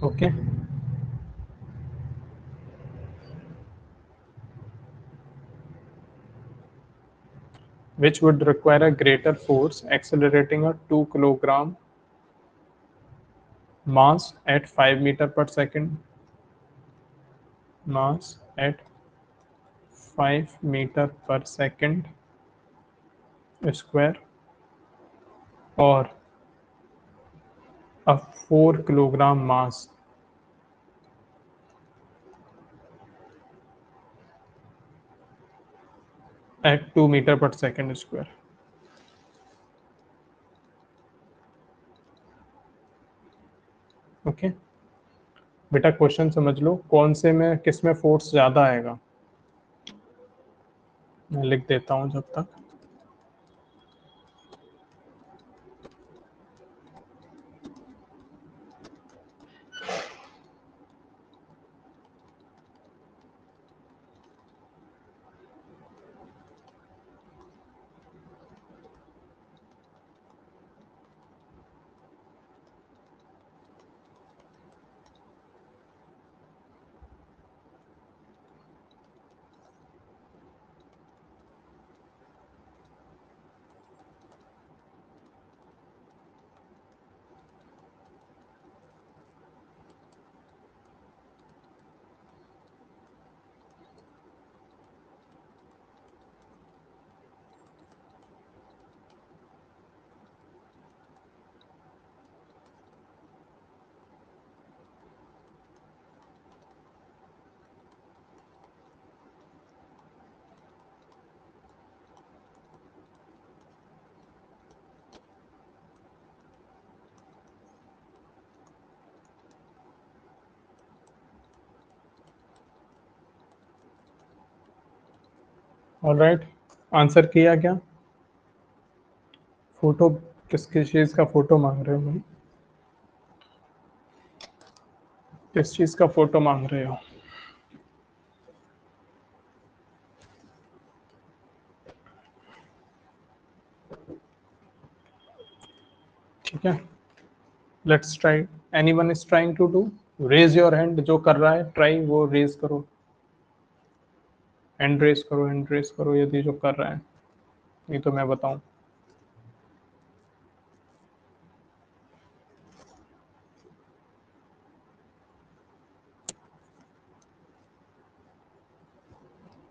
Okay, which would require a greater force accelerating a 2 kilogram mass at 5 meter per second, mass at 5 meter per second square, or a 4 kilogram mass at 2 meter per second square. Okay बेटा, question समझ लो, कौन से में किस में force ज्यादा आएगा। मैं लिख देता हूं जब तक। ऑलराइट, आंसर किया क्या? फोटो, किस किस चीज का फोटो मांग रहे हो भाई? किस चीज का फोटो मांग रहे हो? ठीक है, let's try. Anyone is trying to do, raise your hand. जो कर रहा है ट्राई वो रेज करो, हैंड रेज करो, हैंड रेज करो यदि जो कर रहा है, नहीं तो मैं बताऊं।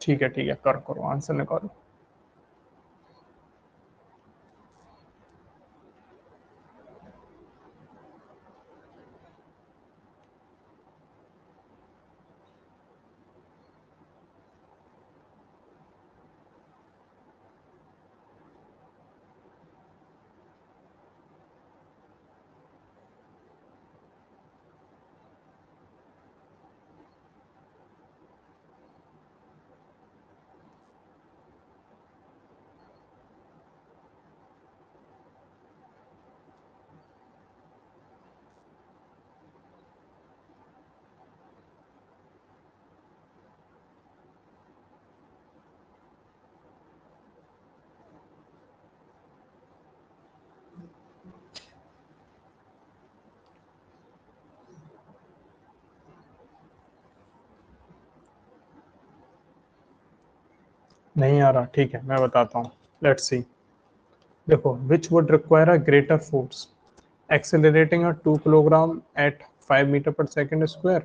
ठीक है, कर करो, आंसर निकालो। नहीं आ रहा, ठीक है मैं बताता हूँ। Let's see. देखो, which would require a greater force accelerating a 2 kilogram at 5 meter per second square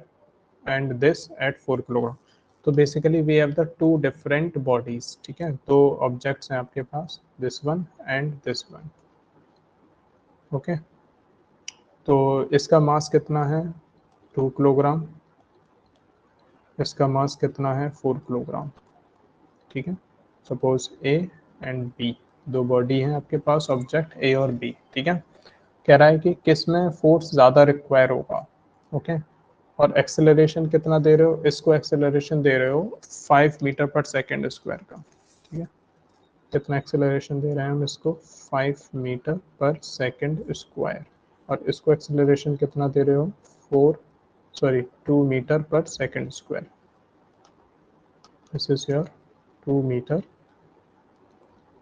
and this at 4 kilogram। तो basically we have the two different bodies. ठीक है, दो ऑब्जेक्ट्स हैं आपके पास, this one and this one. Okay, तो इसका मास कितना है? 2 किलोग्राम। इसका मास कितना है? 4 किलोग्राम। ठीक है, सपोज ए एंड बी, दो बॉडी हैं आपके पास, ऑब्जेक्ट ए और बी। ठीक है, कह रहा है कि किस में फोर्स ज़्यादा रिक्वायर होगा। ओके, और एक्सेलरेशन कितना दे रहे हो? इसको एक्सेलरेशन दे रहे हो 5 मीटर पर सेकेंड स्क्वायर का। ठीक है, कितना एक्सेलरेशन दे रहे हैं हम इसको? 5 मीटर पर सेकेंड स्क्वायर। और इसको एक्सेलरेशन कितना दे रहे हो? 4, sorry 2 metre per second square. This is your 2 metre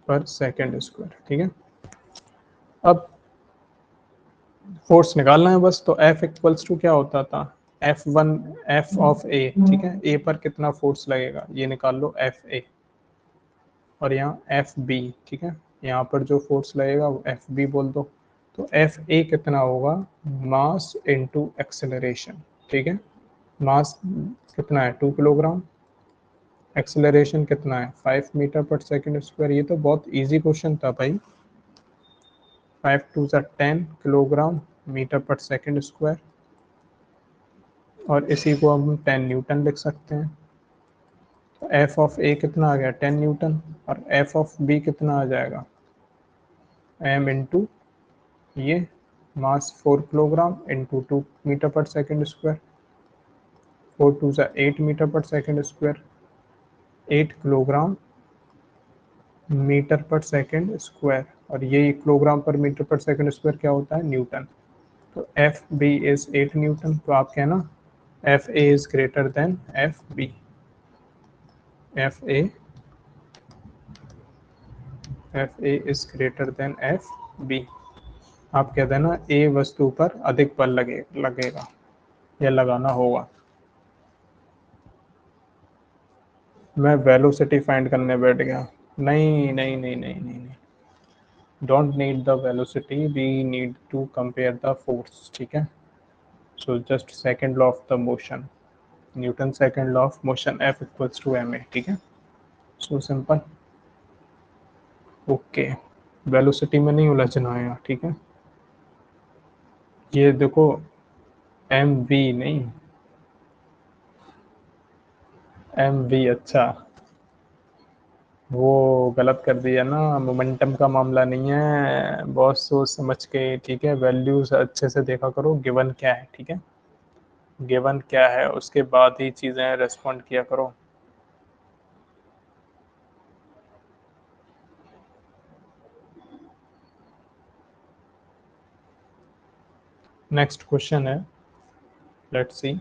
per second square. ठीक है, अब फोर्स निकालना है बस। तो F इक्वल्स टू क्या होता था, F1 F ऑफ A, ठीक है, A पर कितना फोर्स लगेगा ये निकाल लो FA, और यहाँ FB, ठीक है, यहाँ पर जो फोर्स लगेगा वो FB बोल दो। तो FA कितना होगा, मास इनटू एक्सेलरेशन, ठीक है। मास कितना है 2 किलोग्राम, एक्सेलरेशन कितना है 5 मीटर पर सेकेंड स्क्वायर। ये तो बहुत इजी क्वेश्चन था भाई। 5 × 10 kilogram metre per second square, और इसी को हम 10 न्यूटन लिख सकते हैं। तो एफ ऑफ ए कितना आ गया 10 न्यूटन, और एफ ऑफ बी कितना आ जाएगा एम इंटू ये मास 4 kilogram into 2 metre per second square. 4 × 2 = 8 metre per second square, 8 kilogram metre per second square, और ये किलोग्राम पर मीटर पर सेकेंड स्क्वायर क्या होता है न्यूटन। तो एफ बी इज 8 न्यूटन। तो आप कहना F A is greater than F B. F A is greater than F B. आप कह देना ए वस्तु पर अधिक बल लगेगा या लगाना होगा। मैं वेलोसिटी फाइंड करने बैठ गया। नहीं नहीं नहीं नहीं नहीं नहीं, don't need the velocity, we need to compare the force, ठीक है। So just second law of the motion, Newton second law of motion, F equals to M A, ठीक है। So simple. ओके, वेलोसिटी में नहीं उलझना है, ठीक है। ये देखो एम वी नहीं एम वी, अच्छा वो गलत कर दिया ना, मोमेंटम का मामला नहीं है, बहुत सोच समझ के, ठीक है। वैल्यूज अच्छे से देखा करो, गिवन क्या है, ठीक है, गिवन क्या है उसके बाद ही चीज़ें रेस्पॉन्ड किया करो। नेक्स्ट क्वेश्चन है, let's see.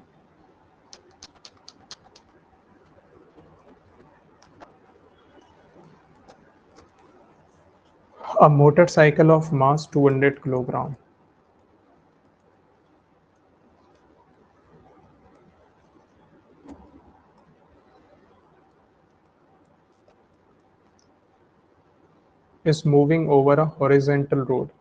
A motorcycle of mass 200 kilogram is moving over a horizontal road.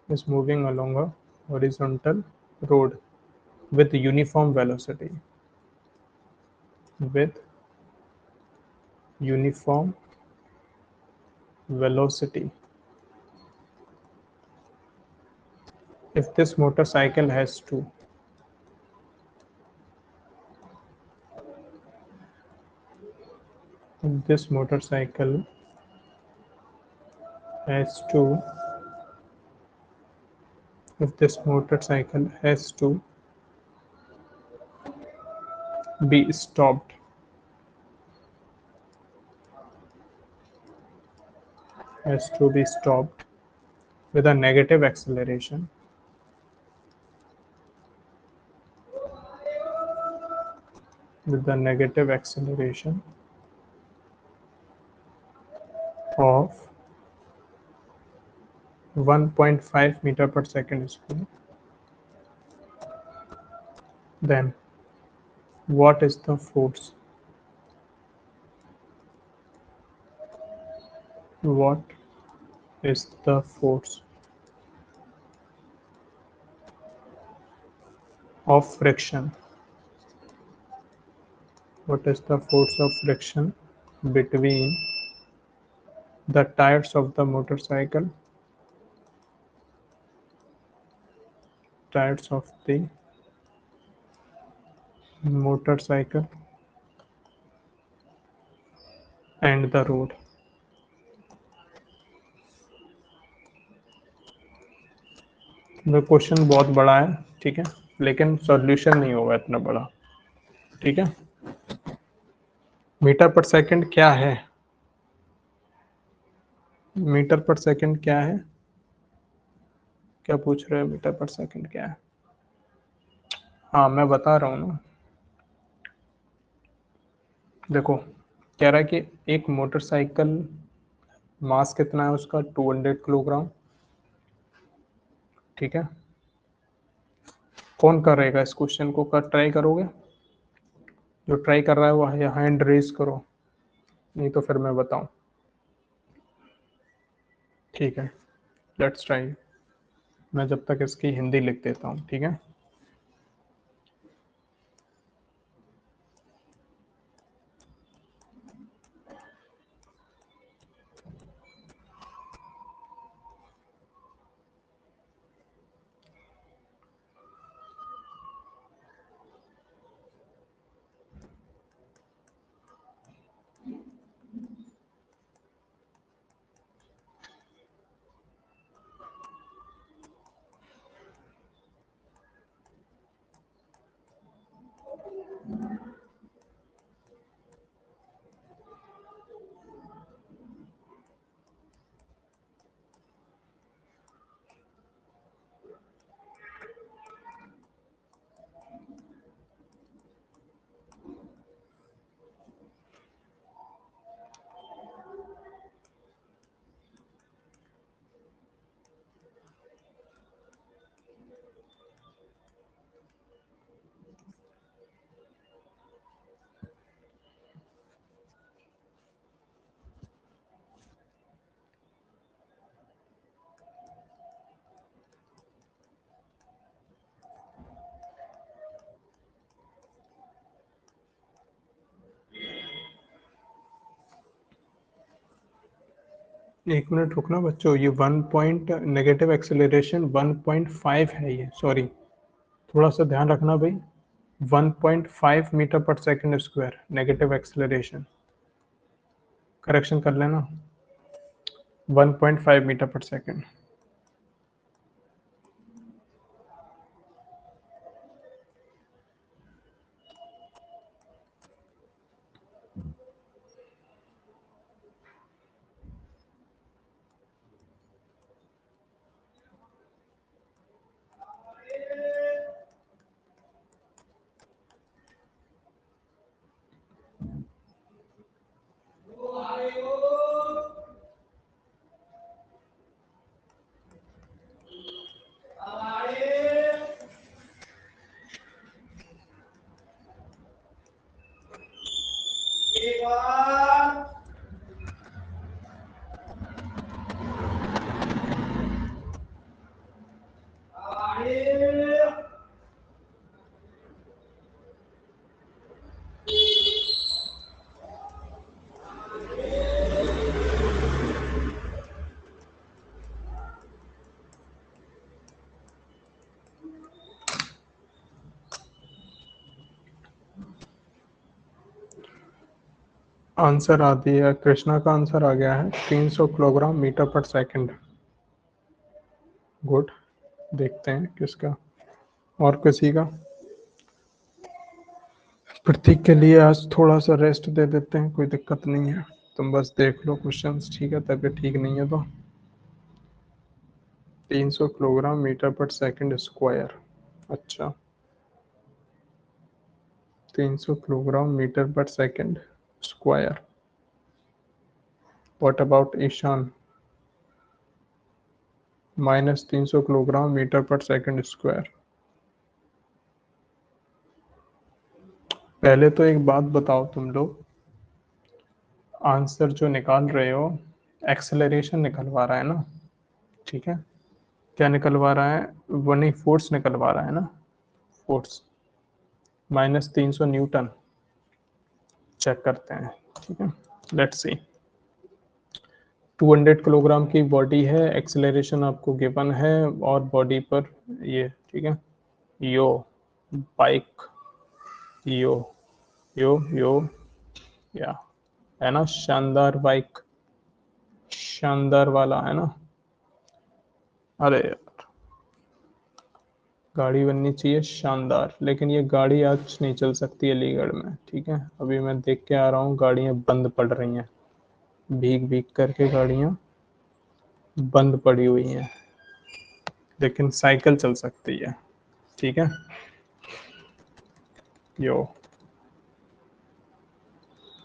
Is moving along a horizontal road with uniform velocity. With uniform velocity. If this motorcycle has to this motorcycle has to if this motorcycle be stopped has to be stopped with a negative acceleration with the negative acceleration of 1.5 meter per second square, then what is the force? What is the force of friction? What is the force of friction between the tires of the motorcycle? Tires of the motorcycle and the road. तो question बहुत बड़ा है, ठीक है, लेकिन solution नहीं होगा इतना बड़ा, ठीक है। मीटर पर सेकंड क्या है, मीटर पर सेकंड क्या है, क्या पूछ रहे हो, मीटर पर सेकंड क्या है। हाँ मैं बता रहा हूँ ना, देखो कह रहा है कि एक मोटरसाइकिल मास कितना है उसका 200 किलोग्राम, ठीक है। कौन करेगा इस क्वेश्चन को, कर ट्राई करोगे? जो ट्राई कर रहा है वो हैंड रेज करो, नहीं तो फिर मैं बताऊं। ठीक है, लेट्स ट्राई। मैं जब तक इसकी हिंदी लिख देता हूँ, ठीक है। एक मिनट रुकना बच्चों, ये 1 पॉइंट नेगेटिव एक्सेलरेशन 1.5 है, ये सॉरी, थोड़ा सा ध्यान रखना भाई। 1.5 metre per second square negative acceleration, correction कर लेना। 1.5 मीटर पर सेकंड। आंसर आ दिया, कृष्णा का आंसर आ गया है 300 kilogram metre per second. Good, देखते हैं किसका और किसी का। प्रतीक के लिए आज थोड़ा सा रेस्ट दे देते हैं, कोई दिक्कत नहीं है। तुम बस देख लो क्वेश्चंस, ठीक है, तबीयत ठीक नहीं है तो। 300 kilogram metre per second square, अच्छा 300 kilogram metre per second square. What about Ishan? -300 kilogram metre per second square. पहले तो एक बात बताओ तुम लोग, आंसर जो निकाल रहे हो एक्सेलरेशन निकलवा रहा है ना, ठीक है। क्या निकलवा रहा है? वही फोर्स निकलवा रहा है ना, फोर्स। -300 न्यूटन। चेक करते हैं, ठीक है, लेट्स सी। 200 किलोग्राम की बॉडी है, एक्सेलरेशन आपको गिवन है, और बॉडी पर ये, ठीक है, यो बाइक, यो यो या, है ना, शानदार बाइक, शानदार वाला है ना। अरे यार, गाड़ी बननी चाहिए शानदार, लेकिन ये गाड़ी आज नहीं चल सकती अलीगढ़ में, ठीक है। अभी मैं देख के आ रहा हूँ, गाड़ियाँ बंद पड़ रही हैं, भीग भीग करके गाड़ियाँ बंद पड़ी हुई हैं, लेकिन साइकिल चल सकती है, ठीक है। यो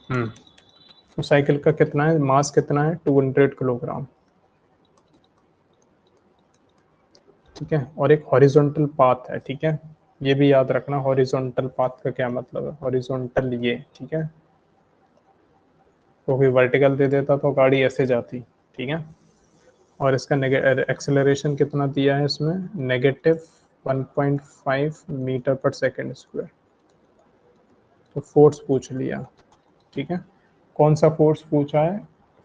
तो साइकिल का कितना है, मास कितना है, 200 किलोग्राम। ठीक है, और एक हॉरिजॉन्टल पाथ है। ठीक है, ये भी याद रखना, हॉरिजॉन्टल पाथ का क्या मतलब है, हॉरिजॉन्टल ये। ठीक है, तो भी वर्टिकल दे देता तो गाड़ी ऐसे जाती। ठीक है, और इसका एक्सेलरेशन कितना दिया है इसमें, negative 1.5 metre per second square. तो फोर्स पूछ लिया। ठीक है, कौन सा फोर्स पूछा है,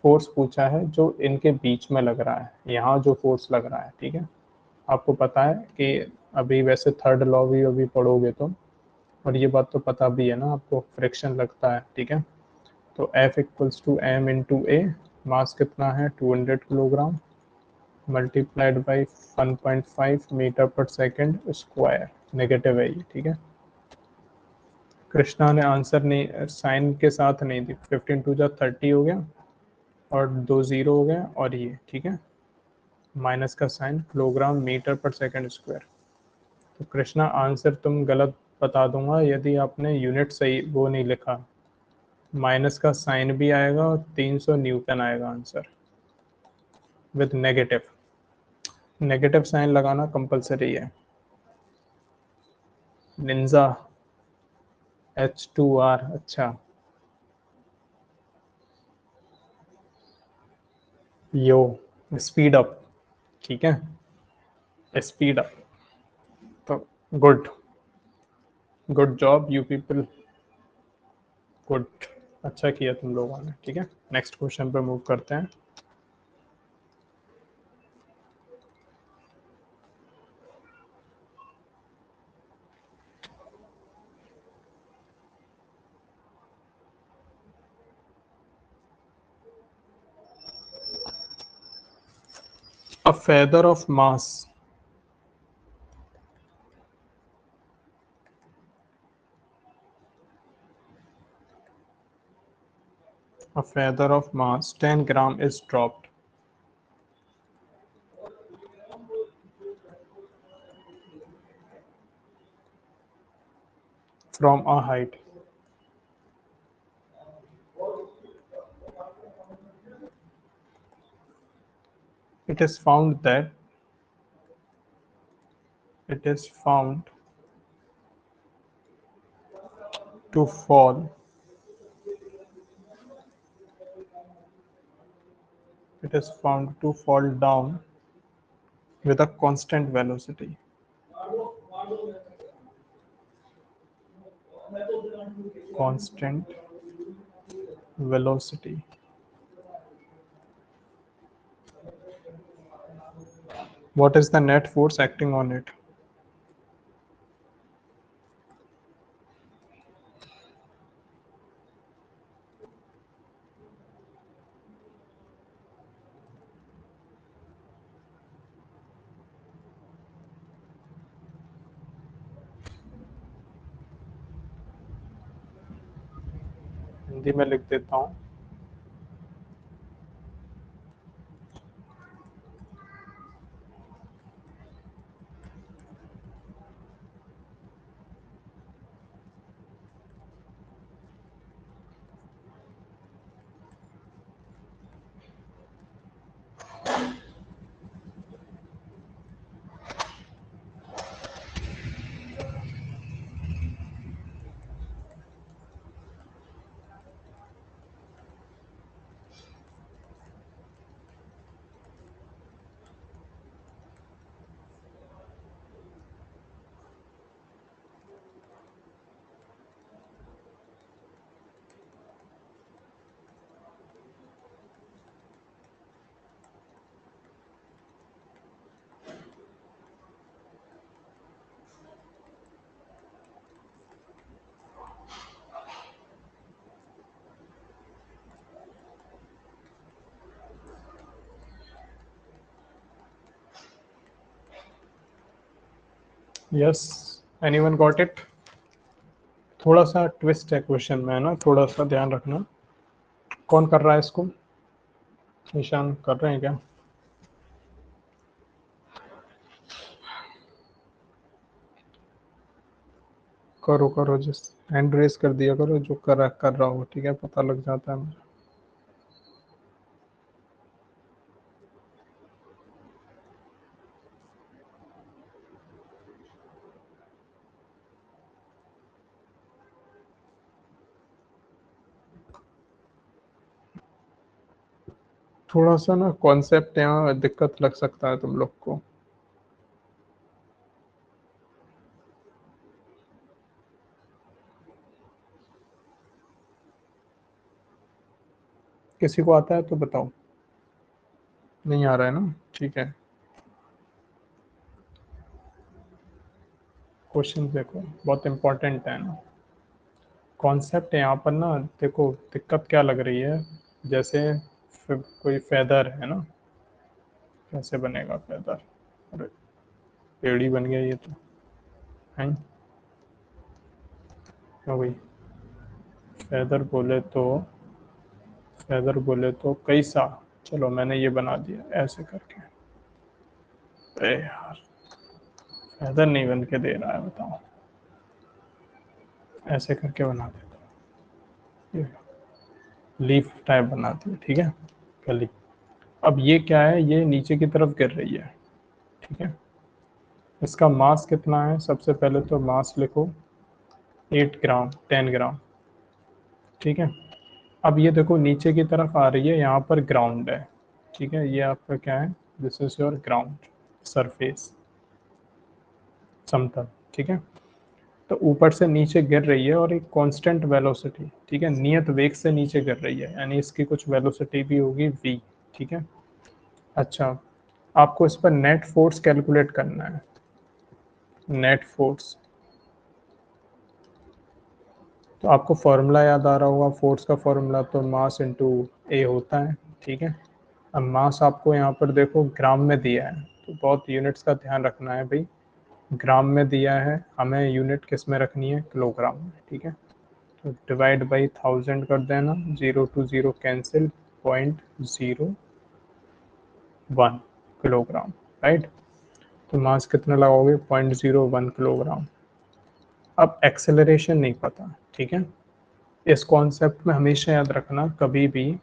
फोर्स पूछा है जो इनके बीच में लग रहा है, यहाँ जो फोर्स लग रहा है। ठीक है, आपको पता है कि अभी वैसे थर्ड लॉ भी अभी पढ़ोगे तुम, और ये बात तो पता भी है ना आपको, फ्रिक्शन लगता है। ठीक है, तो F equals to M into A, mass कितना है 200 kilogram, multiplied by 1.5 metre per second square, negative है ये। ठीक है, कृष्णा ने आंसर नहीं, साइन के साथ नहीं दी, 15 टू जा 30 हो गया, और 2 जीरो हो गया, और ये। ठीक है, माइनस का sign, kilogram metre per second square. तो कृष्णा आंसर तुम गलत बता दूंगा यदि आपने यूनिट सही वो नहीं लिखा, माइनस का साइन भी आएगा और 300 न्यूटन आएगा answer, with negative. Negative sign लगाना कंपलसरी है। निंजा, H2R, अच्छा। Yo, speed up. ठीक है, स्पीड अप। तो good, good job you people, good, अच्छा किया तुम लोगों ने। ठीक है, नेक्स्ट क्वेश्चन पे मूव करते हैं। A feather of mass, a feather of mass 10 gram is dropped from a height. It is found that it is found to fall, it is found to fall down with a constant velocity. Constant velocity. What is the net force acting on it? Hindi में लिख देता हूँ। Yes, anyone got it? थोड़ा सा twist है question में, है ना, थोड़ा सा ध्यान रखना। कौन कर रहा है इसको, निशान कर रहे हैं क्या? करो करो, जिस हैंड रेस कर दिया करो, जो कर रहा हो, ठीक है, पता लग जाता है मुझे। थोड़ा सा ना कॉन्सेप्ट यहाँ दिक्कत लग सकता है तुम लोग को। किसी को आता है तो बताओ। नहीं आ रहा है ना, ठीक है। क्वेश्चन देखो, बहुत इंपॉर्टेंट है ना। कॉन्सेप्ट यहाँ पर ना, देखो दिक्कत क्या लग रही है। जैसे कोई फेदर है ना, कैसे बनेगा फेदर? अरे पेड़ ही बन गया ये तो, है। क्यों भाई? फेदर बोले तो, फेदर बोले तो कैसा? चलो मैंने ये बना दिया ऐसे करके। अरे यार, फेदर नहीं बन के दे रहा है, बताओ। ऐसे करके बना देता हूँ, लीफ टाइप बना दिया, ठीक है, कली। अब ये क्या है, ये नीचे की तरफ गिर रही है, ठीक है। इसका मास कितना है? सबसे पहले तो मास लिखो, 8 ग्राम, 10 ग्राम, ठीक है। अब ये देखो नीचे की तरफ आ रही है, यहाँ पर ग्राउंड है, ठीक है, ये आपका क्या है, this is your ground surface, समतल, ठीक है। तो ऊपर से नीचे गिर रही है और एक कांस्टेंट वेलोसिटी, ठीक है, नियत वेग से नीचे गिर रही है, यानी इसकी कुछ वेलोसिटी भी होगी v, ठीक है। अच्छा, आपको इस पर नेट फोर्स कैलकुलेट करना है। नेट फोर्स, तो आपको फॉर्मूला याद आ रहा होगा, फोर्स का फॉर्मूला तो मास इंटू ए होता है, ठीक है। अब मास आपको यहाँ पर देखो ग्राम में दिया है, तो बहुत यूनिट्स का ध्यान रखना है भाई। ग्राम में दिया है, हमें यूनिट किस में रखनी है? किलोग्राम में, ठीक है। तो डिवाइड बाई 1000 कर देना, 0 to 0 कैंसिल, 0.01 किलोग्राम, राइट। तो मास कितना लगाओगे? 0.01 किलोग्राम। अब एक्सेलरेशन नहीं पता, ठीक है। इस कॉन्सेप्ट में हमेशा याद रखना, कभी भी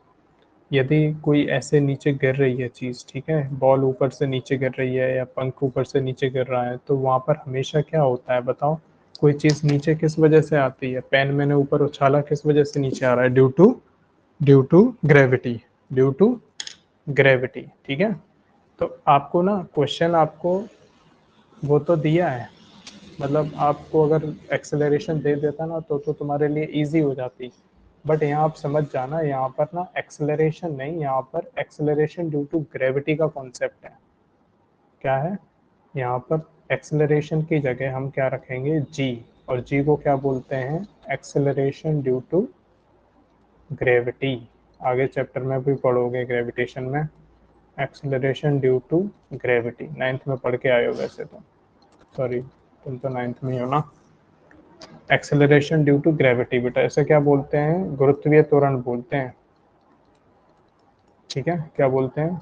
यदि कोई ऐसे नीचे गिर रही है चीज़, ठीक है, बॉल ऊपर से नीचे गिर रही है या पंख ऊपर से नीचे गिर रहा है, तो वहाँ पर हमेशा क्या होता है बताओ? कोई चीज़ नीचे किस वजह से आती है? पेन मैंने ऊपर उछाला, किस वजह से नीचे आ रहा है? Due to gravity, due to gravity, ठीक है। तो आपको ना क्वेश्चन आपको वो तो दिया है, मतलब आपको अगर एक्सेलरेशन दे देता ना तो तुम्हारे लिए इजी हो जाती। बट यहाँ आप समझ जाना, यहाँ पर ना एक्सेलरेशन नहीं, यहाँ पर एक्सेलरेशन ड्यू टू ग्रेविटी का कॉन्सेप्ट है। क्या है यहाँ पर? एक्सेलरेशन की जगह हम क्या रखेंगे? जी। और जी को क्या बोलते हैं? Acceleration due to gravity. आगे चैप्टर में भी पढ़ोगे ग्रेविटेशन में, acceleration due to gravity, 9th में पढ़ के आए हो वैसे तो, सॉरी तुम तो 9th में ही हो ना। एक्सेलरेशन ड्यू टू ग्रेविटी, बेटा ऐसे क्या बोलते हैं? गुरुत्वीय त्वरण बोलते हैं, ठीक है। क्या बोलते हैं?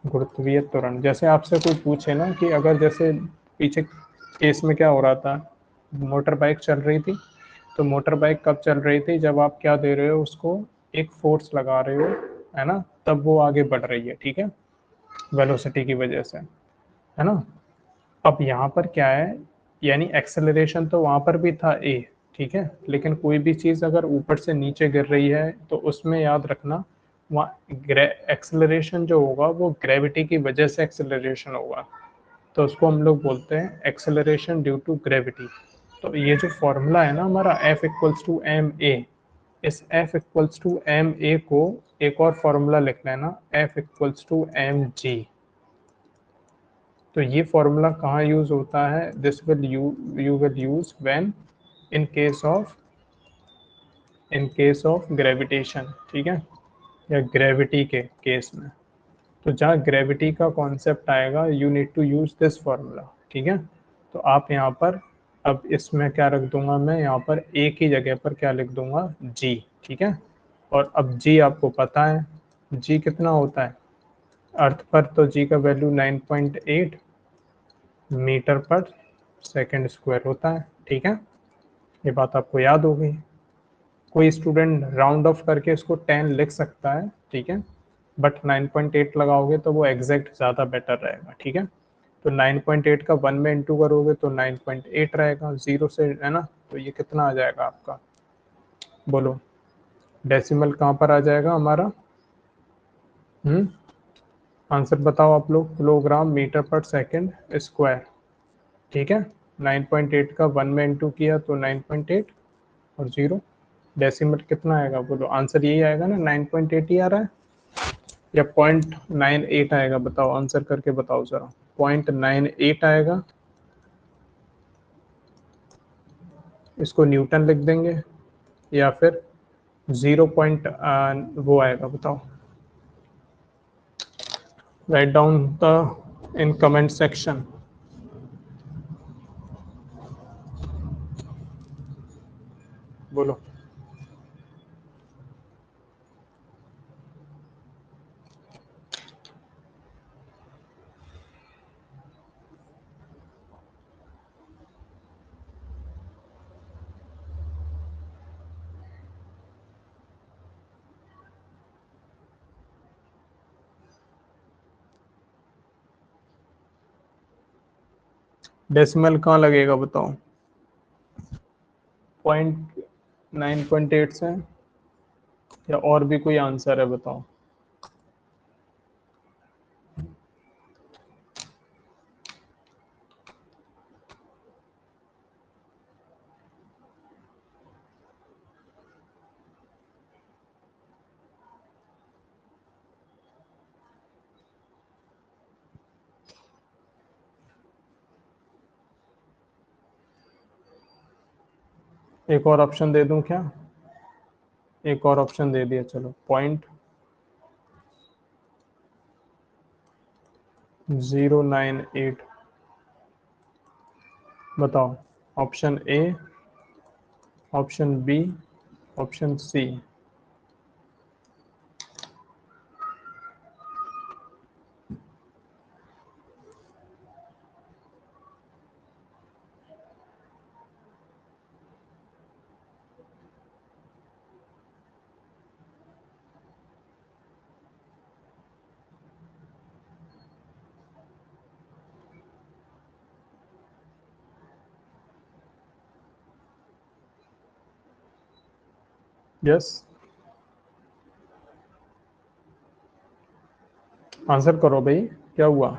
गुरुत्वीय त्वरण। जैसे आपसे कोई पूछे ना कि अगर जैसे पीछे केस में क्या हो रहा था, मोटर बाइक चल रही थी, तो मोटर बाइक कब चल रही थी? जब आप क्या दे रहे हो उसको, एक फोर्स लगा रहे हो, है ना, तब वो आगे बढ़ रही है, ठीक है, वेलोसिटी की वजह से, है ना। अब यहाँ पर क्या है, यानी एक्सेलरेशन तो वहाँ पर भी था ए, ठीक है, लेकिन कोई भी चीज़ अगर ऊपर से नीचे गिर रही है तो उसमें याद रखना, वहाँ एक्सेलरेशन जो होगा वो ग्रेविटी की वजह से एक्सेलरेशन होगा, तो उसको हम लोग बोलते हैं एक्सेलरेशन ड्यू टू ग्रेविटी। तो ये जो फॉर्मूला है ना हमारा, F equals to M A, इस F equals to M A को एक और फॉर्मूला लिख लेना, F equals to M G. तो ये फॉर्मूला कहाँ यूज होता है? This will you will use when in case of, in case of gravitation, ठीक है, या ग्रेविटी के केस में। तो जहाँ ग्रेविटी का कॉन्सेप्ट आएगा, you need to use this formula, ठीक है। तो आप यहाँ पर, अब इसमें क्या रख दूंगा मैं, यहाँ पर ए की जगह पर क्या लिख दूंगा? जी, ठीक है। और अब जी आपको पता है, जी कितना होता है अर्थ पर? तो जी का value 9.8 metre per second square होता है, ठीक है। ये बात आपको याद हो गई। कोई स्टूडेंट राउंड ऑफ करके इसको 10 लिख सकता है, ठीक है, बट 9.8 लगाओगे तो वो एग्जैक्ट ज़्यादा बेटर रहेगा, ठीक है। तो 9.8 का 1 में इंटू करोगे तो 9.8 रहेगा, जीरो से, है ना। तो ये कितना आ जाएगा आपका, बोलो। डेसिमल कहाँ पर आ जाएगा हमारा? आंसर बताओ आप लोग। Kilogram metre per second square, ठीक है। 9.8 का 1 में इंटू किया तो 9.8 और जीरो। डेसिमल कितना आएगा बोलो, आंसर यही आएगा ना, 9.8 ही आ रहा है या 0.98 आएगा? बताओ, आंसर करके बताओ जरा। 0.98 आएगा। इसको न्यूटन लिख देंगे या फिर 0 पॉइंट वो आएगा, बताओ। Write down the in comment section. बोलो। डेसिमल कहाँ लगेगा बताओ? 9.8 से, या और भी कोई आंसर है बताओ। एक और ऑप्शन दे दूं क्या? एक और ऑप्शन दे दिया, चलो। 0.098। बताओ। Option A, option B, option C. Yes, answer करो भाई। क्या हुआ?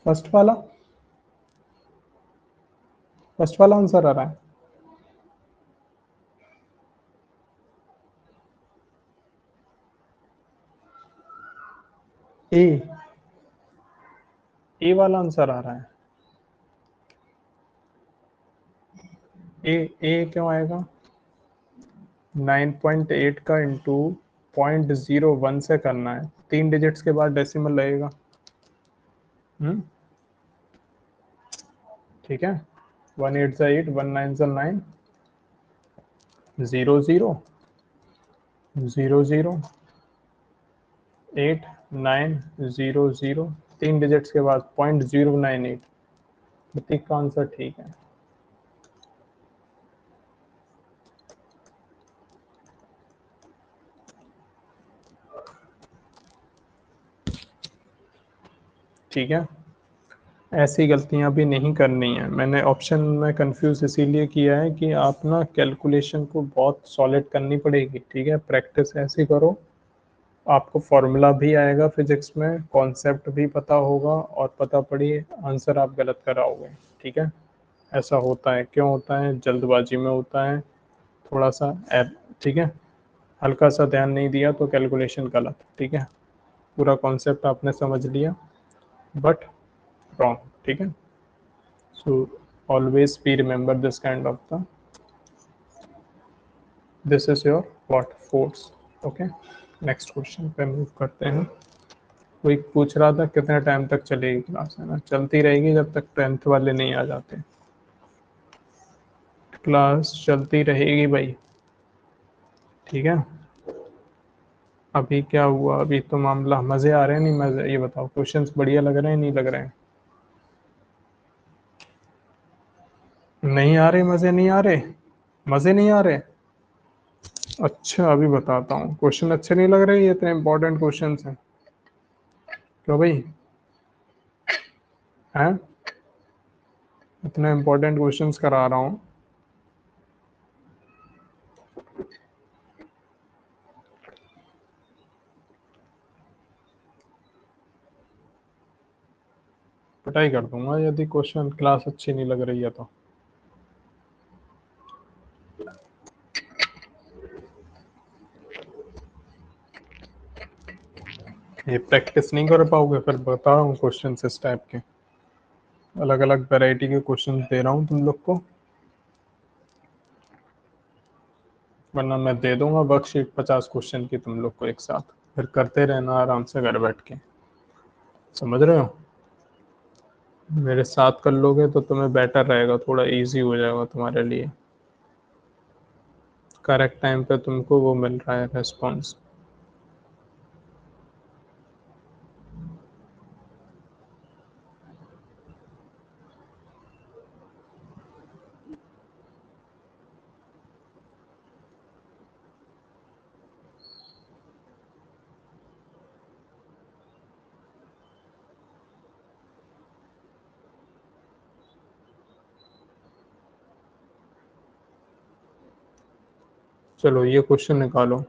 फर्स्ट वाला, फर्स्ट वाला आंसर आ रहा है। ए, ए वाला आंसर आ रहा है। ए, ए क्यों आएगा? 9.8 का इंटू 0.01 से करना है, 3 डिजिट्स के बाद डेसिमल लगेगा। हम्म, ठीक है। 1 8 8, 1 9 9, 0 0 0 0 8 9 0 0, 3 डिजिट्स के बाद 0.098। प्रतीक का आंसर ठीक है। ठीक है, ऐसी गलतियां भी नहीं करनी है। मैंने ऑप्शन में कंफ्यूज इसीलिए किया है कि आप ना कैलकुलेशन को बहुत सॉलिड करनी पड़ेगी, ठीक है। प्रैक्टिस ऐसी करो, आपको फॉर्मूला भी आएगा फिजिक्स में, कॉन्सेप्ट भी पता होगा, और पता पड़ी आंसर आप गलत कराओगे, ठीक है। ऐसा होता है, क्यों होता है? जल्दबाजी में होता है थोड़ा सा, ठीक है। हल्का सा ध्यान नहीं दिया तो कैलकुलेशन गलत, ठीक है। पूरा कॉन्सेप्ट आपने समझ लिया बट रॉन्ग, ठीक है। So always be remember this kind of the, this is your what force. Okay, next question पे मूव करते हैं। कोई पूछ रहा था कितने टाइम तक चलेगी क्लास, है ना? चलती रहेगी जब तक 10th वाले नहीं आ जाते। क्लास चलती रहेगी भाई, ठीक है। अभी क्या हुआ? अभी तो मामला, मजे आ रहे हैं नहीं मजे, ये बताओ। क्वेश्चंस बढ़िया लग रहे हैं नहीं लग रहे हैं? नहीं आ रहे, मजे नहीं आ रहे? मजे नहीं आ रहे? अच्छा अभी बताता हूँ, क्वेश्चन अच्छे नहीं लग रहे, ये इतने इंपॉर्टेंट क्वेश्चन हैं। क्यों भाई? हैं? इतने इंपॉर्टेंट क्वेश्चंस करा रहा हूँ। पिटाई कर दूंगा यदि क्वेश्चन क्लास अच्छी नहीं लग रही है तो। ये प्रैक्टिस नहीं कर पाओगे फिर, बता रहा हूँ क्वेश्चन इस टाइप के, अलग अलग वैरायटी के क्वेश्चन दे रहा हूँ तुम लोग को, वरना मैं दे दूंगा वर्कशीट 50 क्वेश्चन की तुम लोग को एक साथ, फिर करते रहना आराम से घर बैठ के। समझ रहे हो? मेरे साथ कर लोगे तो तुम्हें बेटर रहेगा, थोड़ा इजी हो जाएगा तुम्हारे लिए। करेक्ट टाइम पे तुमको वो मिल रहा है रेस्पॉन्स। चलो ये क्वेश्चन निकालो।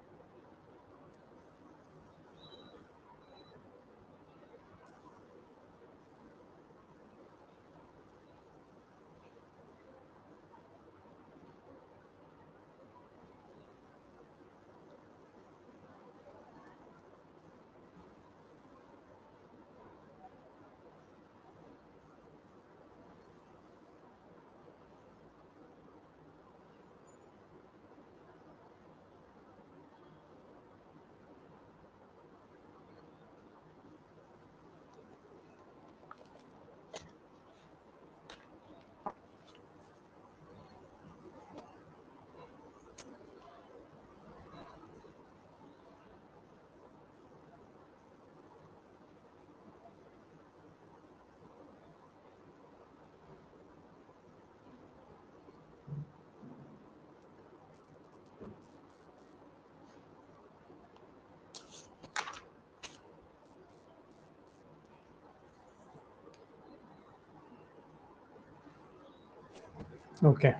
Okay,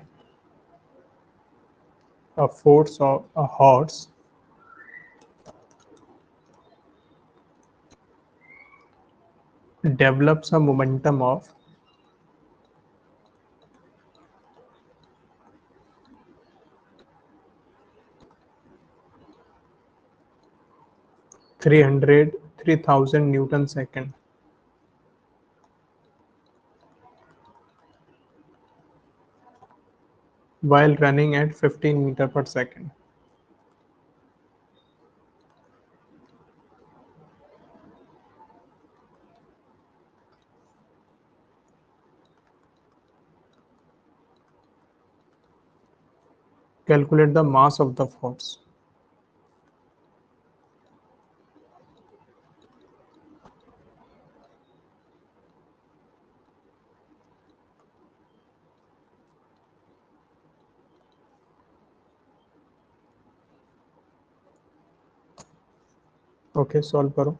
a force of a horse develops a momentum of 300 Newton second while running at 15 meter per second. Calculate the mass of the force. Okay solve करो।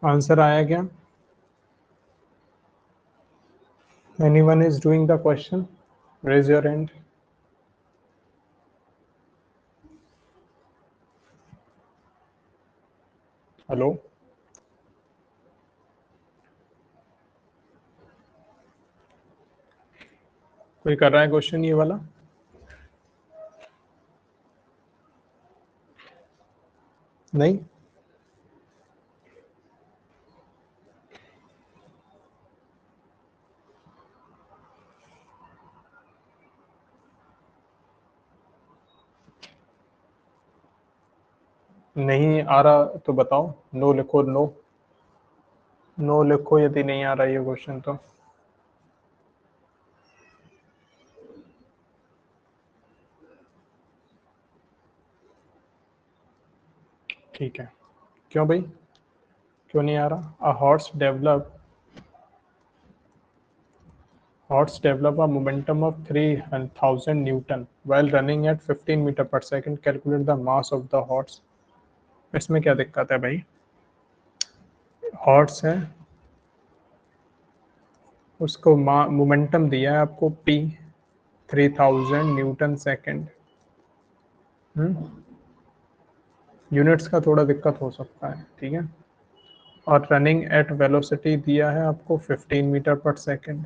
आंसर आया क्या? Anyone is doing the question? Raise your hand. Hello, कोई कर रहा है question ये वाला? नहीं? नहीं आ रहा तो बताओ, नो लिखो, नो। नो लिखो यदि नहीं आ रहा ये क्वेश्चन तो। ठीक है, क्यों भाई, क्यों नहीं आ रहा? Horse develop a momentum of 3,000 Newton while running at 15 metre per second. Calculate the mass of the horse. इसमें क्या दिक्कत है भाई? हॉर्स है, उसको मोमेंटम दिया है आपको P 3000 न्यूटन सेकंड. यूनिट्स का थोड़ा दिक्कत हो सकता है, ठीक है. और रनिंग एट वेलोसिटी दिया है आपको 15 metre per second.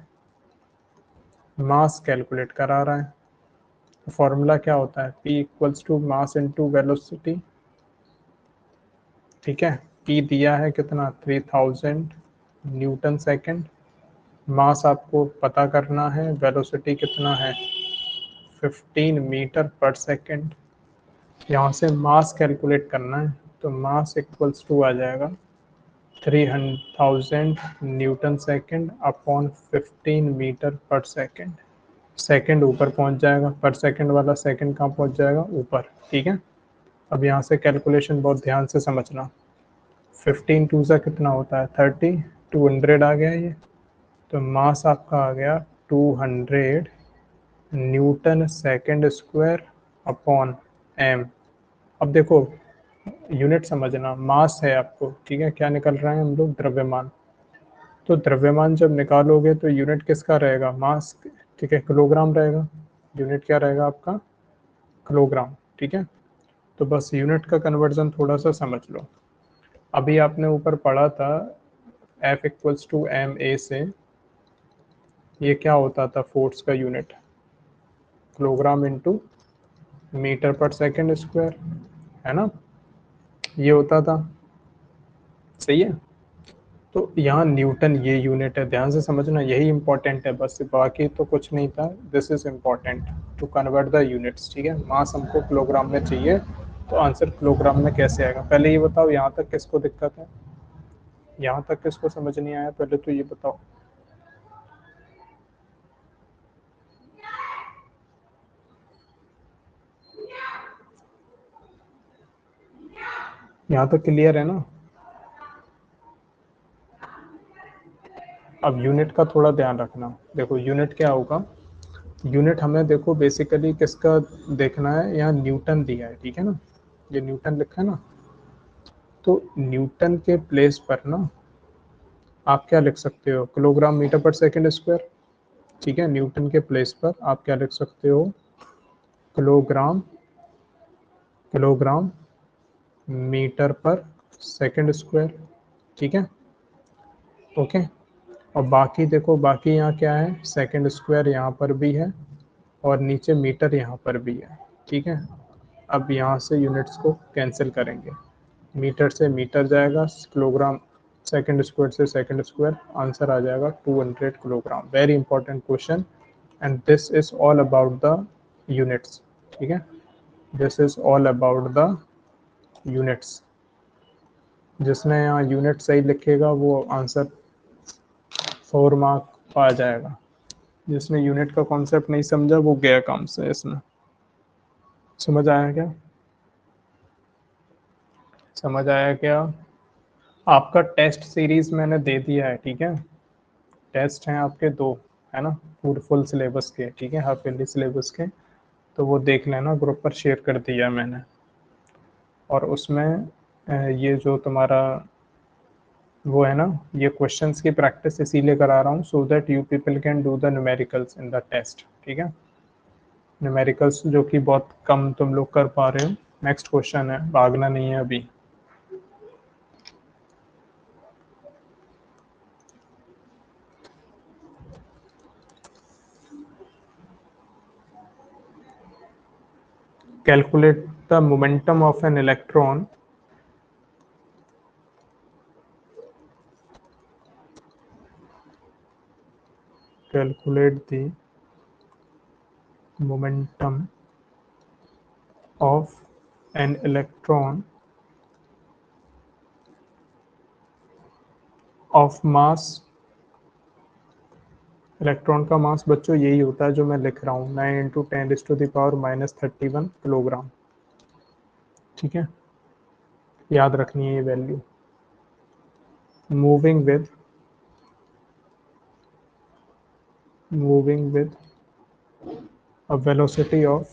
Mass calculate करा रहा है. फॉर्मूला क्या होता है? P equals to mass into velocity. ठीक है, P दिया है कितना? 3000 न्यूटन सेकंड. मास आपको पता करना है, वेलोसिटी कितना है? 15 मीटर पर सेकंड. यहाँ से मास कैलकुलेट करना है, तो मास इक्वल्स टू आ जाएगा 300,000 Newton second upon 15 metre per second. Second ऊपर पहुंच जाएगा, पर सेकंड वाला सेकंड कहाँ पहुंच जाएगा? ऊपर. ठीक है, अब यहाँ से कैलकुलेशन बहुत ध्यान से समझना. 15 टू सा कितना होता है? 30. 200 आ गया ये, तो मास आपका आ गया 200 Newton second square upon M. अब देखो, यूनिट समझना, मास है आपको, ठीक है. क्या निकल रहा है हम लोग? द्रव्यमान. तो द्रव्यमान जब निकालोगे तो यूनिट किसका रहेगा? मास. ठीक है, किलोग्राम रहेगा. यूनिट क्या रहेगा आपका? किलोग्राम. ठीक है, तो बस यूनिट का कन्वर्जन थोड़ा सा समझ लो. अभी आपने ऊपर पढ़ा था F equals to M A से, ये क्या होता था फोर्स का unit? Kilogram into metre per second square, है ना? ये होता था, सही है. तो यहाँ न्यूटन ये यूनिट है, ध्यान से समझना, यही इंपॉर्टेंट है बस, बाकी तो कुछ नहीं था. This is important to convert the units. ठीक है, मास हमको किलोग्राम में चाहिए, तो आंसर किलोग्राम में कैसे आएगा? पहले ये बताओ, यहाँ तक किसको दिक्कत है? यहाँ तक किसको समझ नहीं आया? पहले तो ये बताओ. यहाँ तक क्लियर है ना? अब यूनिट का थोड़ा ध्यान रखना. देखो यूनिट क्या होगा, यूनिट हमें देखो बेसिकली किसका देखना है. यहाँ न्यूटन दिया है, ठीक है ना, ये न्यूटन लिखा है ना, तो न्यूटन के प्लेस पर ना आप क्या लिख सकते हो? Kilogram metre per second square. ठीक है, न्यूटन के प्लेस पर आप क्या लिख सकते हो? Kilogram, kilogram metre per second square. ठीक है, ओके. और बाकी देखो, बाकी यहाँ क्या है? सेकंड स्क्वायर यहाँ पर भी है, और नीचे मीटर यहाँ पर भी है. ठीक है, अब यहाँ से यूनिट्स को कैंसिल करेंगे. मीटर से मीटर जाएगा, किलोग्राम सेकंड स्क्वायर से सेकंड स्क्वायर, आंसर आ जाएगा 200 kilogram. Very important question, and this is all about the units. ठीक है, this is all about the units. जिसने यहाँ यूनिट सही लिखेगा वो आंसर 4 मार्क पा जाएगा. जिसने यूनिट का कॉन्सेप्ट नहीं समझा वो गया काम से. इसमें समझ आया क्या? समझ आया क्या? आपका टेस्ट सीरीज मैंने दे दिया है, ठीक है. टेस्ट हैं आपके 2, है ना, पूरे फुल सिलेबस के. ठीक है, हाफ ईयरली सिलेबस के, तो वो देख लेना, ग्रुप पर शेयर कर दिया मैंने. और उसमें ये जो तुम्हारा वो है ना, ये क्वेश्चंस की प्रैक्टिस इसीलिए करा रहा हूँ so that you people can do the numericals in the test, ठीक है। न्यूमेरिकल्स जो कि बहुत कम तुम लोग कर पा रहे हो। नेक्स्ट क्वेश्चन है, भागना नहीं है अभी। Calculate the momentum of an electron calculate the momentum of an electron of mass। Electron का मास बच्चों यही होता है जो मैं लिख रहा हूँ, 9 × 10⁻³ किलोग्राम, ठीक है। याद रखनी है ये value. Moving with a velocity of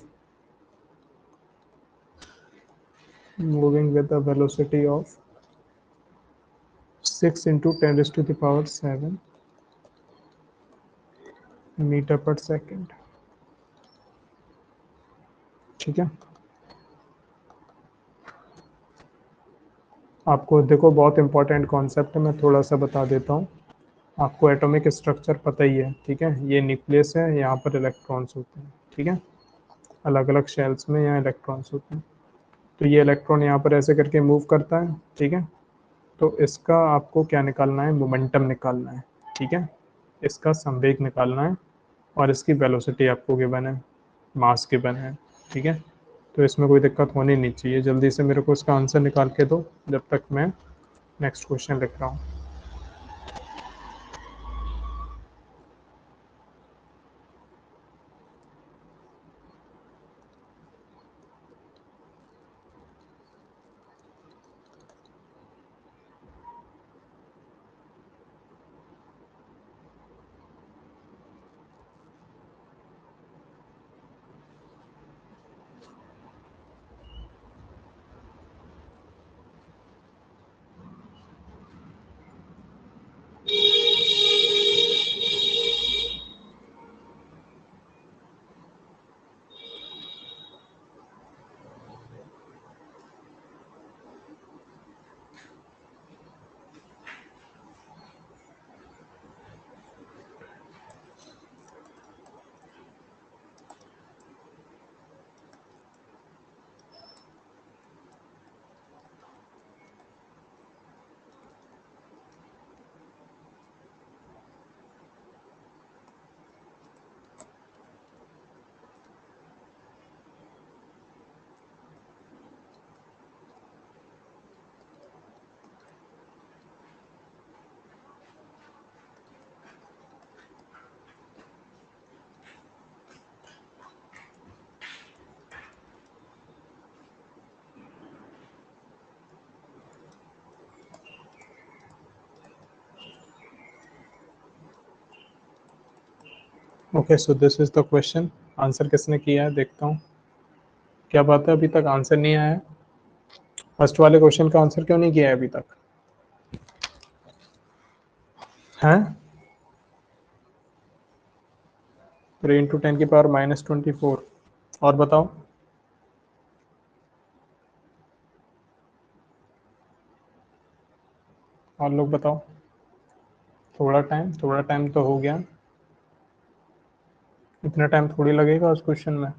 moving with a velocity of 6 × 10⁻⁷ metre per second, ठीक है। आपको देखो बहुत इंपॉर्टेंट कॉन्सेप्ट है, मैं थोड़ा सा बता देता हूँ। आपको एटॉमिक स्ट्रक्चर पता ही है, ठीक है। ये न्यूक्लियस है, यहाँ पर इलेक्ट्रॉन्स होते हैं, ठीक है। अलग अलग शेल्स में यहाँ इलेक्ट्रॉन्स होते हैं। तो ये इलेक्ट्रॉन यहाँ पर ऐसे करके मूव करता है, ठीक है। तो इसका आपको क्या निकालना है, मोमेंटम निकालना है, ठीक है। इसका संवेग निकालना है और इसकी वेलोसिटी आपको गिवन है, मास गिवन है, ठीक है। तो इसमें कोई दिक्कत होनी नहीं चाहिए। जल्दी से मेरे को इसका आंसर निकाल के दो जब तक मैं नेक्स्ट क्वेश्चन लिख रहा हूँ। Okay, so this is the question. Answer किसने किया है देखता हूँ। क्या बात है, अभी तक आंसर नहीं आया है? फर्स्ट वाले क्वेश्चन का आंसर क्यों नहीं किया है अभी तक? हैं? 3 × 10⁻⁻24। और बताओ। और लोग बताओ। थोड़ा टाइम तो हो गया। इतना टाइम थोड़ी लगेगा उस क्वेश्चन में।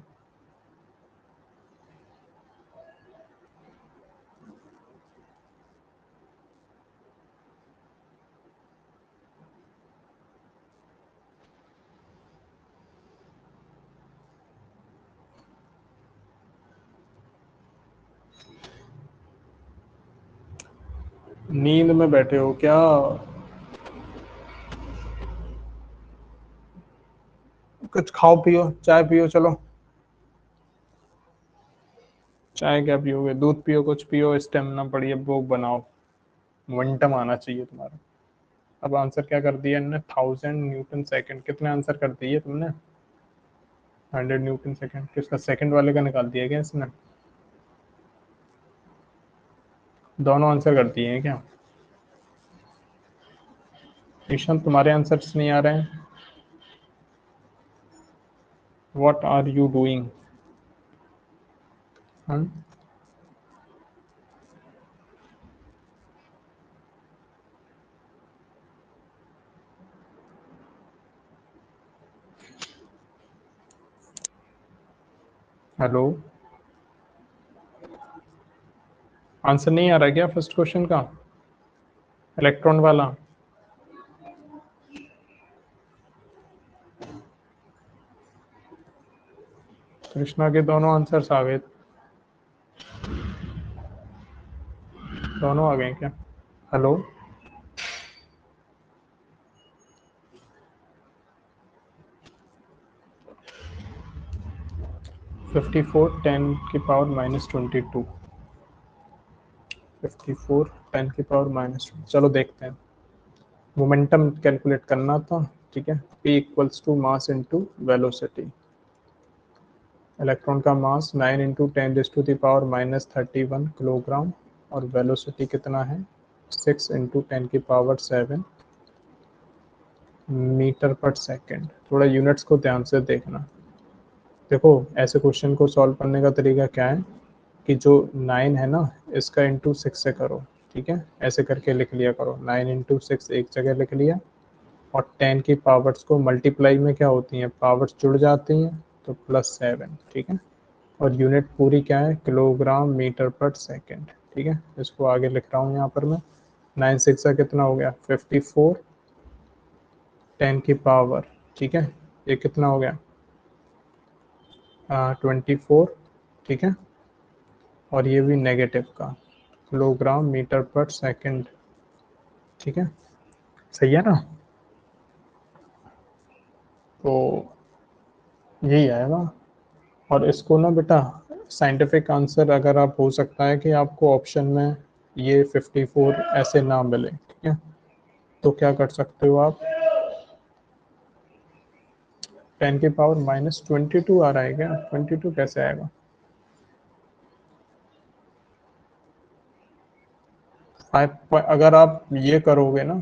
नींद में बैठे हो क्या? कुछ खाओ पियो, चाय पियो, चलो। चाय क्या पियोगे, दूध पियो, कुछ पियो, स्टेमिना बढ़िया भोग बनाओ। मोमेंटम आना चाहिए तुम्हारा। अब आंसर क्या कर दिया इनने, 1000 N/s। कितने आंसर कर दिए तुमने? 100 N/s। किसका, सेकंड वाले का निकाल दिया क्या इसने? दोनों आंसर कर दिए हैं क्या? ईशान तुम्हारे आंसर्स नहीं आ रहे हैं, what are you doing? Hello, answer नहीं आ रहा क्या फर्स्ट क्वेश्चन का, इलेक्ट्रॉन वाला? कृष्णा के दोनों आंसर्स आ गए, दोनों आ गए क्या? हेलो, 54 10 की पावर -22, 54 10 की पावर -2। चलो देखते हैं, मोमेंटम कैलकुलेट करना था, ठीक है। P equals to mass into velocity. Electron का मास 9 इंटू 10⁻³ किलोग्राम, और वेलोसिटी कितना है, 6 इंटू 10⁻⁷ मीटर पर सेकेंड। थोड़ा यूनिट्स को ध्यान से देखना। देखो, ऐसे क्वेश्चन को सॉल्व करने का तरीका क्या है कि जो 9 है ना, इसका इंटू 6 से करो, ठीक है। ऐसे करके लिख लिया करो, 9 इंटू 6 एक जगह लिख लिया, और 10 की पावर्स को मल्टीप्लाई में क्या होती हैं, पावर्स जुड़ जाती हैं, तो +7, ठीक है। और यूनिट पूरी क्या है, किलोग्राम मीटर पर सेकेंड, ठीक है। इसको आगे लिख रहा हूँ यहाँ पर मैं, 9 6 का कितना हो गया, 54 10 की पावर, ठीक है। ये कितना हो गया, 24, ठीक है। और ये भी नेगेटिव का, किलोग्राम मीटर पर सेकेंड, ठीक है। सही है ना? तो यही आएगा। और इसको ना बेटा, साइंटिफिक आंसर अगर आप, हो सकता है कि आपको ऑप्शन में ये 54 ऐसे ना मिले, ठीक है। तो क्या कर सकते हो आप, 10 की पावर -22 आ रहा है क्या, 22 कैसे आएगा? 5, अगर आप ये करोगे ना,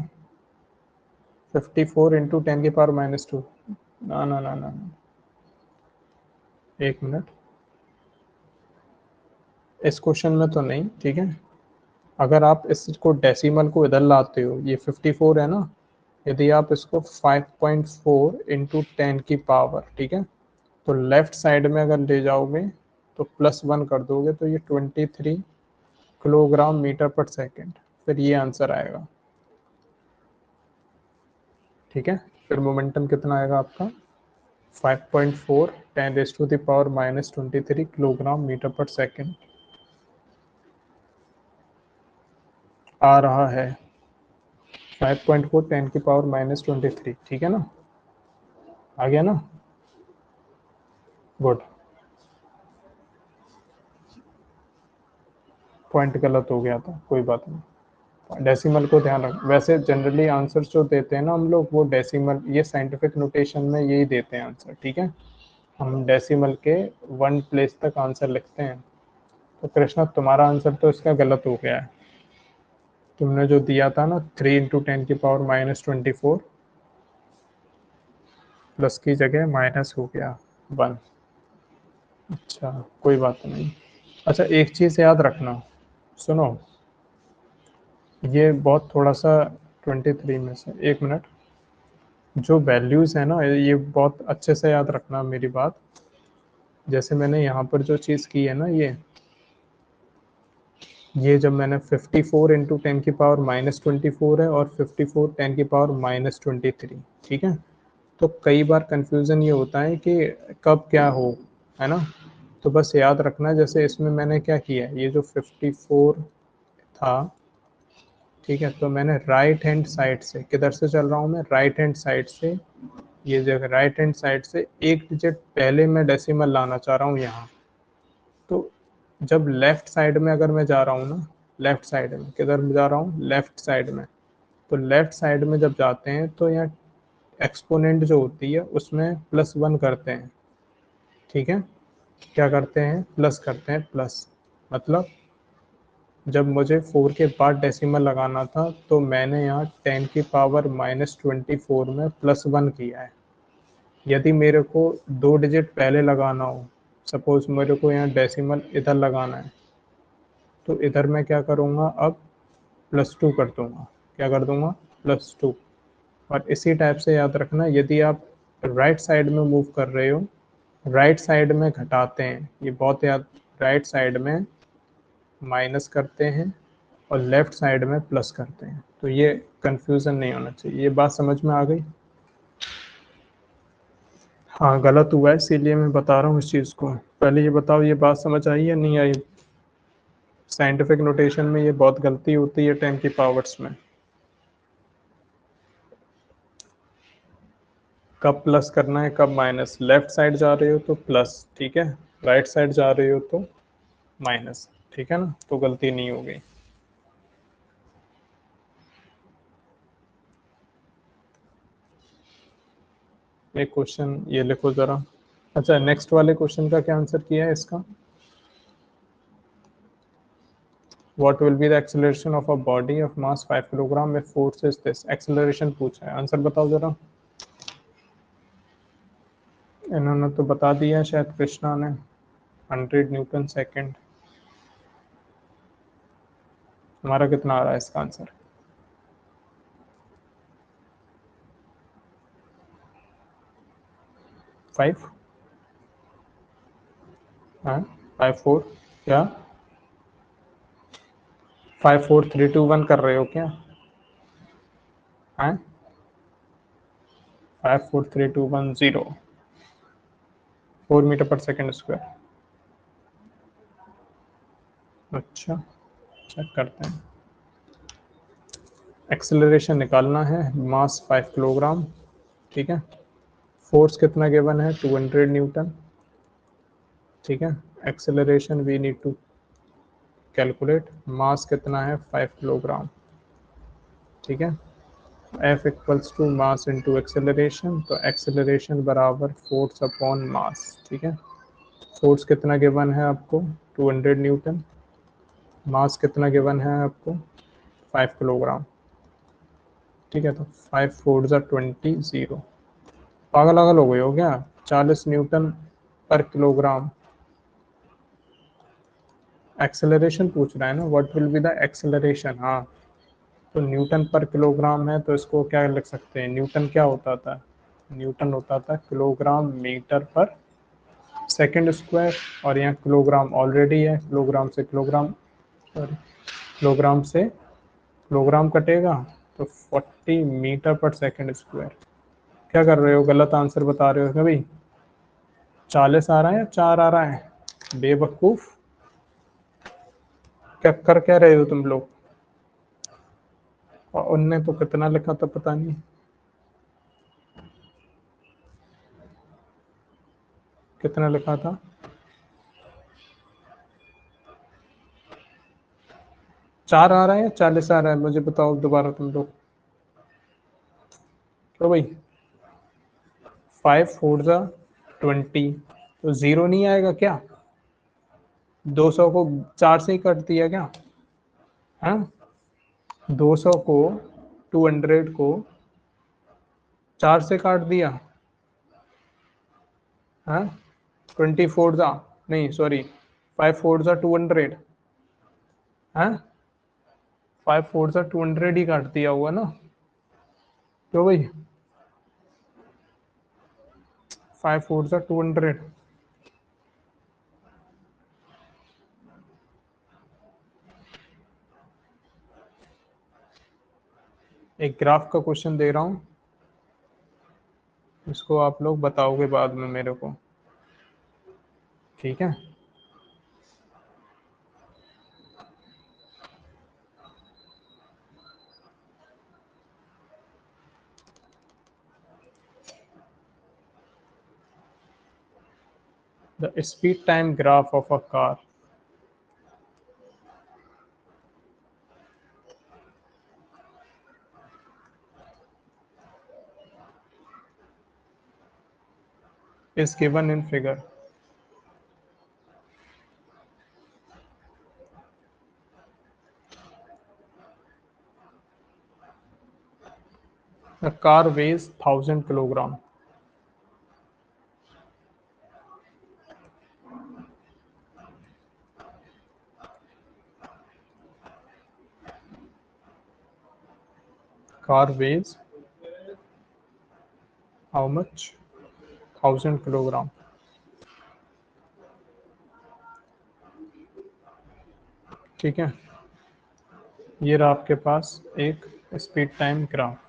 54 इंटू 10⁻², ना ना ना ना, एक मिनट, इस क्वेश्चन में तो नहीं, ठीक है। अगर आप इसको डेसिमल को इधर लाते हो, ये 54 है ना, यदि आप इसको 5.4 इंटू 10 की पावर, ठीक है, तो लेफ्ट साइड में अगर ले जाओगे तो +1 कर दोगे, तो ये 23 किलोग्राम मीटर पर सेकेंड, फिर ये आंसर आएगा, ठीक है। फिर मोमेंटम कितना आएगा आपका, 5.4 10⁻⁻23 किलोग्राम मीटर पर सेकेंड आ रहा है, 5.4 10⁻⁻23, ठीक है ना, आ गया ना? गुड। पॉइंट गलत हो गया था, कोई बात नहीं, डेसिमल को ध्यान रख। वैसे जनरली आंसर जो देते हैं ना हम लोग, वो डेसिमल, ये साइंटिफिक नोटेशन में यही देते हैं आंसर, ठीक है। हम डेसिमल के 1 प्लेस तक आंसर लिखते हैं। तो कृष्णा, तुम्हारा आंसर तो इसका गलत हो गया है। तुमने जो दिया था ना, 3 इंटू 10⁻⁻24, प्लस की जगह माइनस हो गया 1। अच्छा, कोई बात नहीं। अच्छा, एक चीज़ याद रखना, सुनो, ये बहुत थोड़ा सा, 23 में से, एक मिनट, जो वैल्यूज़ है ना, ये बहुत अच्छे से याद रखना मेरी बात। जैसे मैंने यहाँ पर जो चीज़ की है ना, ये जब मैंने 54 इंटू 10⁻⁻24 है, और 54 10⁻⁻23, ठीक है। तो कई बार कंफ्यूजन ये होता है कि कब क्या हो, है ना। तो बस याद रखना, जैसे इसमें मैंने क्या किया है, ये जो 54 था, ठीक है, तो मैंने राइट हैंड साइड से, किधर से चल रहा हूँ मैं, राइट हैंड साइड से, ये जगह राइट हैंड साइड से एक डिजिट पहले मैं डेसिमल लाना चाह रहा हूँ यहाँ। तो जब लेफ्ट साइड में अगर मैं जा रहा हूँ ना, लेफ्ट साइड में किधर जा रहा हूँ, लेफ्ट साइड में, तो लेफ्ट साइड में जब जाते हैं तो यहाँ एक्सपोनेंट जो होती है उसमें +1 करते हैं, ठीक है। क्या करते हैं, प्लस करते हैं, प्लस, मतलब जब मुझे 4 के बाद डेसिमल लगाना था तो मैंने यहाँ 10 की पावर -24 में +1 किया है। यदि मेरे को 2 डिजिट पहले लगाना हो, सपोज मेरे को यहाँ डेसिमल इधर लगाना है, तो इधर मैं क्या करूँगा, अब +2 कर दूंगा। क्या कर दूंगा? +2। और इसी टाइप से याद रखना, यदि आप राइट साइड में मूव कर रहे हो, राइट साइड में घटाते हैं, ये बहुत याद, राइट साइड में माइनस करते हैं और लेफ्ट साइड में प्लस करते हैं, तो ये कंफ्यूजन नहीं होना चाहिए। ये बात समझ में आ गई? हाँ, गलत हुआ है इसीलिए मैं बता रहा हूँ इस चीज़ को। पहले ये बताओ, ये बात समझ आई या नहीं आई? साइंटिफिक नोटेशन में ये बहुत गलती होती है 10 की पावर्स में। कब प्लस करना है, कब माइनस। लेफ्ट साइड जा रहे हो तो प्लस, ठीक है, राइट साइड जा रहे हो तो माइनस, ठीक है ना, तो गलती नहीं हो गई। एक क्वेश्चन ये लिखो जरा। अच्छा, नेक्स्ट वाले क्वेश्चन का क्या आंसर किया है इसका? What will be the acceleration of a body of mass 5 kilogram if force is this? Acceleration पूछा है, आंसर बताओ जरा। इन्होंने तो बता दिया शायद, कृष्णा ने, 100 न्यूटन सेकेंड। हमारा कितना आ रहा है इसका आंसर? 5? हाँ, 5 4 क्या? 5 4 3 2 1 कर रहे हो क्या? हाँ, 5 4 3 2 1 0, 4 मीटर पर सेकेंड स्क्वायर। अच्छा, चेक करते हैं। एक्सेलरेशन निकालना है, मास 5 किलोग्राम, ठीक है। फोर्स कितना गिवन है? 200 न्यूटन, ठीक है। Acceleration we need to calculate. Mass कितना है? 5 किलोग्राम, ठीक है। F equals to mass into acceleration, तो एक्सेलरेशन बराबर फोर्स अपॉन मास, ठीक है। फोर्स कितना गिवन है आपको? 200 न्यूटन। मास कितना गिवन है आपको? 5 किलोग्राम, ठीक है। तो 5 4 ज़ा 20, 0। पागल पागल हो गए हो क्या? 40 न्यूटन पर किलोग्राम। एक्सेलरेशन पूछ रहा है ना, what will be the acceleration. हाँ, तो न्यूटन पर किलोग्राम है तो इसको क्या लिख सकते हैं? न्यूटन क्या होता था? न्यूटन होता था kilogram metre per second square, और यहाँ किलोग्राम ऑलरेडी है, किलोग्राम से किलोग्राम, सॉरी, किलोग्राम से किलोग्राम कटेगा तो 40 मीटर पर सेकंड स्क्वायर। क्या कर रहे हो? गलत आंसर बता रहे हो क्या भाई? 40 आ रहा है या 4 आ रहा है? बेवकूफ, क्या कर क्या रहे हो तुम लोग? और उनने तो कितना लिखा था पता नहीं। कितना लिखा था? 4 आ रहा है या 40 आ रहा है? मुझे बताओ दोबारा तुम लोग। क्यों भाई? 5 4 ज़ा 20, तो 0 नहीं आएगा क्या? 200 को 4 से ही कट दिया क्या? हाँ, 200 को, 200 को 4 से काट दिया। हाँ, 24 ज़ा, नहीं सॉरी, 5 4 ज़ा 200। हाँ, 5 4 ज़ा 200 ही काट दिया हुआ ना। क्यों भाई? 5 4 ज़ा 200। एक ग्राफ का क्वेश्चन दे रहा हूँ, इसको आप लोग बताओगे बाद में मेरे को, ठीक है। The speed time graph of a car is given in figure. The car weighs 1000 kilogram. Car weighs how much? 1000 kilogram. ठीक है, ये रहा आपके पास एक speed time graph.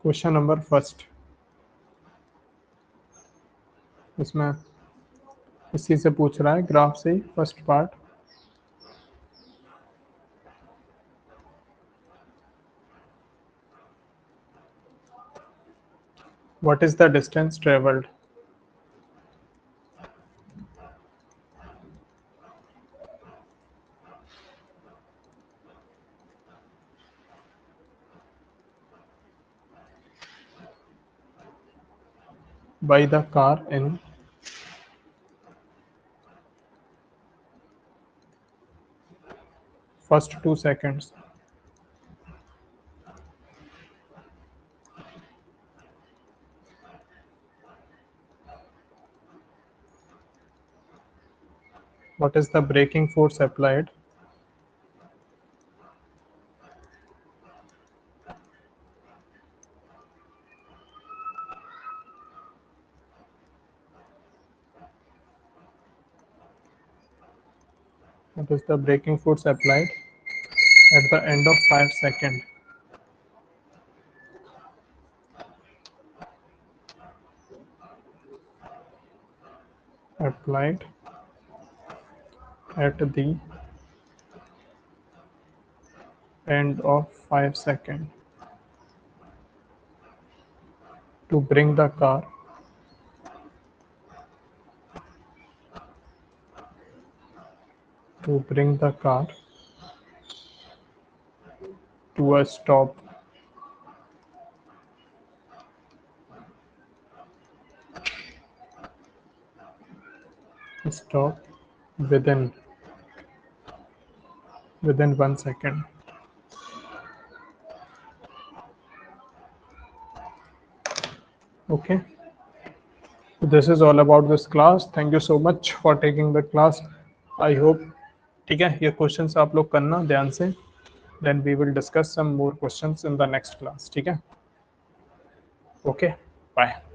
Question number first, इसमें इसी से पूछ रहा है, ग्राफ से first part. What is the distance travelled? By the car in first 2 seconds। What is the braking force applied? What is the braking force applied at the end of 5 seconds? Applied at the end of 5 seconds to bring the car to a stop. Stop within 1 second. Okay. This is all about this class. Thank you so much for taking the class. I hope, ठीक है, ये questions आप लोग करना ध्यान से, then we will discuss some more questions in the next class. ठीक है, okay, bye.